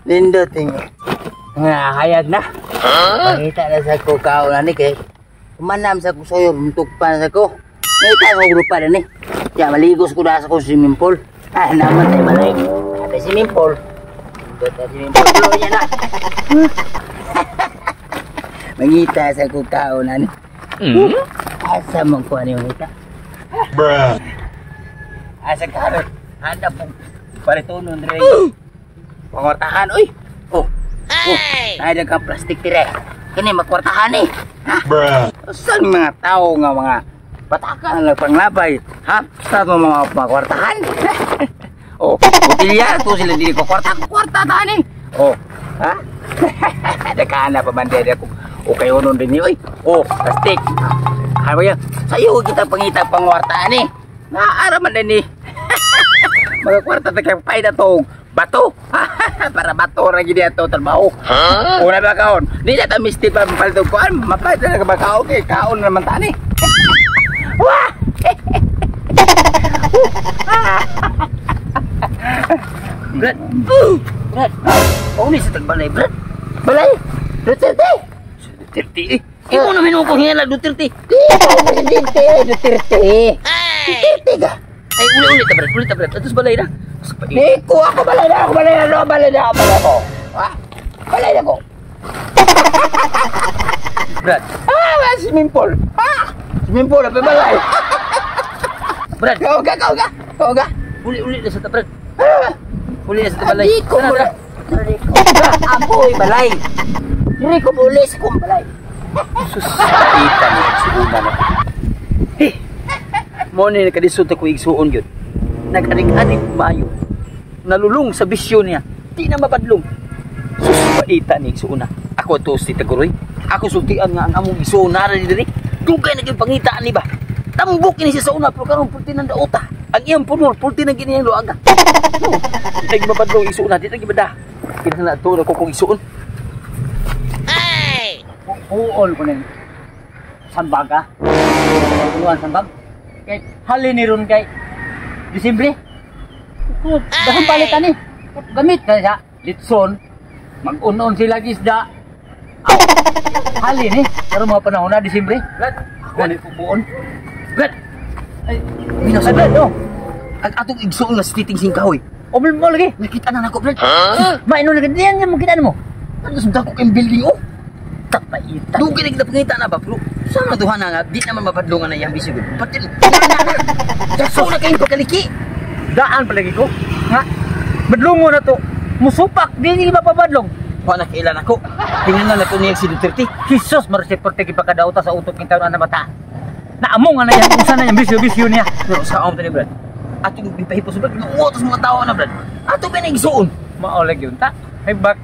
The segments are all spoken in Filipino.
Lindot ini. Nga, hayag na. Pangita na sa ko kaulan ni kay. Kumanam sa ko sa'yo, tugpan sa ko. Ngita ko grupa na ni. Kaya maligos ko na sa ko swimming pool. Ah, naman tayo malay. Ada swimming pool. Lindot na swimming pool. Tulo niya na. Mangita sa ko kaulan ni. Asa mong kuha niyo ngita? Bruh. Asa karot. Handa pong paritunon rin. Pangwartahan, uy! Oh! Hey! Ada ka plastik tire. Kini magkwartahan eh. Ha? Bruh. Saan mga tao nga mga patakan lang panglabay? Ha? Saan mga magkwartahan? Oh, butilya to sila dili ko kwartahan eh. Oh, ha? Ada kana pa man dede ko. Okay unon din ni, uy. Oh, plastik. Ano yan? Sa'yo kita pangita pangwartahan eh. Naara man din eh. Mga kwarta na kayong pay na itong bato. Para bato na gini ito trabaho. Una ba kaon? Di na ito misti pa mapalitong kuhan. Mapay na ba kaon eh. Kaon naman tani. Wah! Brad! Brad! Oo ni sa tagbalay, Brad. Balay! Duterte! Duterte eh. Ikaw naman mo kong hingala, Duterte. Di ka, Presidente, Duterte. Duterte ka. Ay, ulit ta, Brad. Atos balay na. Iko, ako balay na. Balay ko. Ha? Balay na ko. Brad. Swimming pool. Swimming pool, apa balay? Brad. Kau ga. Uli na sa ta, Brad. Uli na sa ta balay. Iko, Brad. Amoy balay. Diri ko bulis kong balay. Sus, kita mo sa una na. Mo ni nakadisod ako igsuon gyud. Nag-adik-adik maayo. Nalulung sa bisyo niya. Di na mapadlong. Sus, paita ni igsuon na. Ako to si Taguroy. Ako sultian nga ang among igsuon na rin diri. Dugay naging pangitaan ni ba? Tambok ini siya sa una pero karon pulti nang daota. Ang iyang punor pulti nang giniyang luaga. Di mapadlong igsuon na di na gibada. Kinahanglan to na ko kong igsuon. Hey! Uol ko ning sambaga. Tuluan sambag. Kay hali ni ron kay Disimbre. Dahan palitan ni. Gamit ka sa litson. Mag-unon sila gisda. Hali ni. Pero mga panahon na Disimbre. Brad, ako ni pupuon. Brad. Ay, minasa Brad, oh. Ang atong igsuon nga stiting singkahoy. Omil mo lagi. Nakita na nako, Brad. Maino na ganyan yan mo kita mo. Ano sa dako kayong building, oh. Tapaitan. Doon kita pangita na ba, bro? Sama tuhan na nga, di naman mapadlungan na yung bisyo. Patil, so na kayong pagkaliki. Daan palagi ko. Ha? Badlungo na to. Musupak, di nila mapapadlong. Wala na kailan ako. Tingnan na ito niya si Duterte. Jesus, marasiperte kipakadauta sa utok ng taon na bata. Naamong na yan, kung sana yung bisyo-bisyo niya. Pero sa akong tani, Brad. Atong bipahipo sa Brad. Nuotos mga tao na, Brad. Atong pinagsuon. Maolag yun, ta? Ay, bak.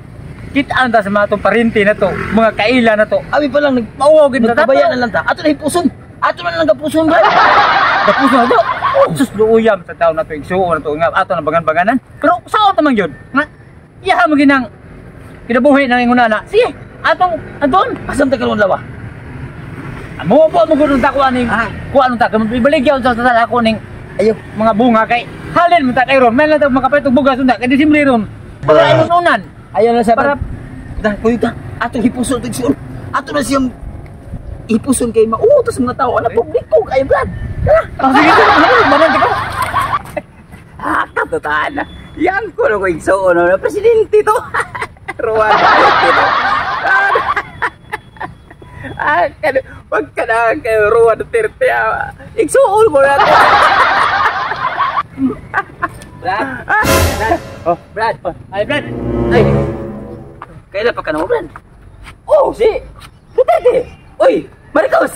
Kitaan ta sa mga itong parinti na to, mga kaila na to. Abi pa lang nagpawagin na tabayan na lang ta. Ato na hipuson. Ato na lang kapuson ba? Kapuson na to. Sus, luuyam sa tao na to. Igsuon na to. Ato na bagan-baganan. Pero sao tamang yun? Nga? Iyaha mo ginang kinabuhi ng ingunana. Sige, atong, Anton. Asam ta karon lawa? Amo po mo gudong takuan ning. Kuan ta kamo ibaligyaw sa tala ko ning ayo mga bunga kay halin mo ta kay ron. Meron ta makapaytog bugas unda kay Disimbre ron. Para inunan. Ayaw na sa para dah kuyuta atong hipuson to igsuon. Ato na siyang hipuson kay mautos mga tao ana publiko kay Brad. Sige manan ko. Katotaan na. Yang ko no igsuon na presidente to. Ruwan to. Wag ka na kay Ruwan Duterte. Igsuon mo na to. Brad. Oh, Brad. Ay, Brad. Ay. Kailan pa ka na mo, Brad? Oh, si Duterte. Uy, Marcos.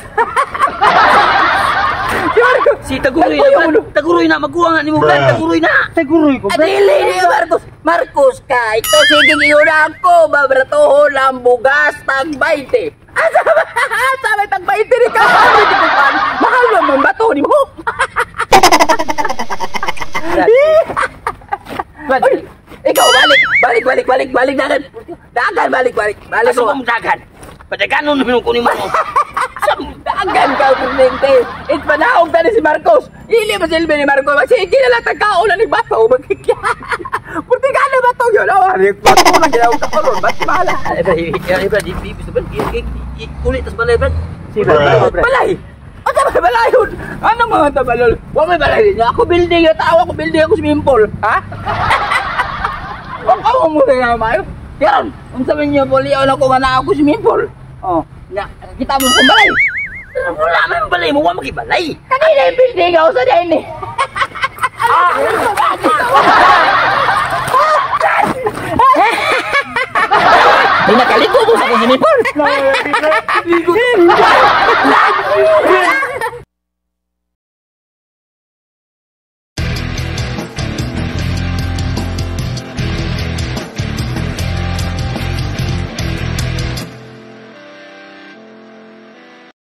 Si Marcos. Si Taguroy na, Brad. Taguroy na. Magkuha nga ni mo, Brad. Taguroy na. Taguroy ko, Brad. Adili ni Marcos. Marcos ka. Ito, sige, iunan ko. Babratoho lang bugas. Tag 20. Sabi, tag 20 rin ka. Mahal naman bato ni mo. Brad, ikaw balik dagan. Dagan balik. Balik mo dagan. Padaganon na pinukunin mo. Dagan ka, Presidente. It panahog tani si Marcos. Ili ba silbi ni Marcos? Sige na lang tagkaulan ni Bato. Magkikya. Purti ka na Bato yun. Ari, Bato lang ginawag ka ron. Ba't mahala? Iba, di bibis naman. Kulit, tas balay, Brad. Balay! Ano ba balay yun? Ano mga tabalol? Huwag may balay niya. Ako building. Tawa ko building ako swimming pool. Ha? Huwag ako muna naman. Karon, kung sabihin niyo, puliyaw na ko nga ako swimming pool. Oh, kita mo kung balay. Wala man balay mo, wala makibalay. Kanina yung building ako sa dyan eh. May nakaligo mo sa kong swimming pool. Ligo.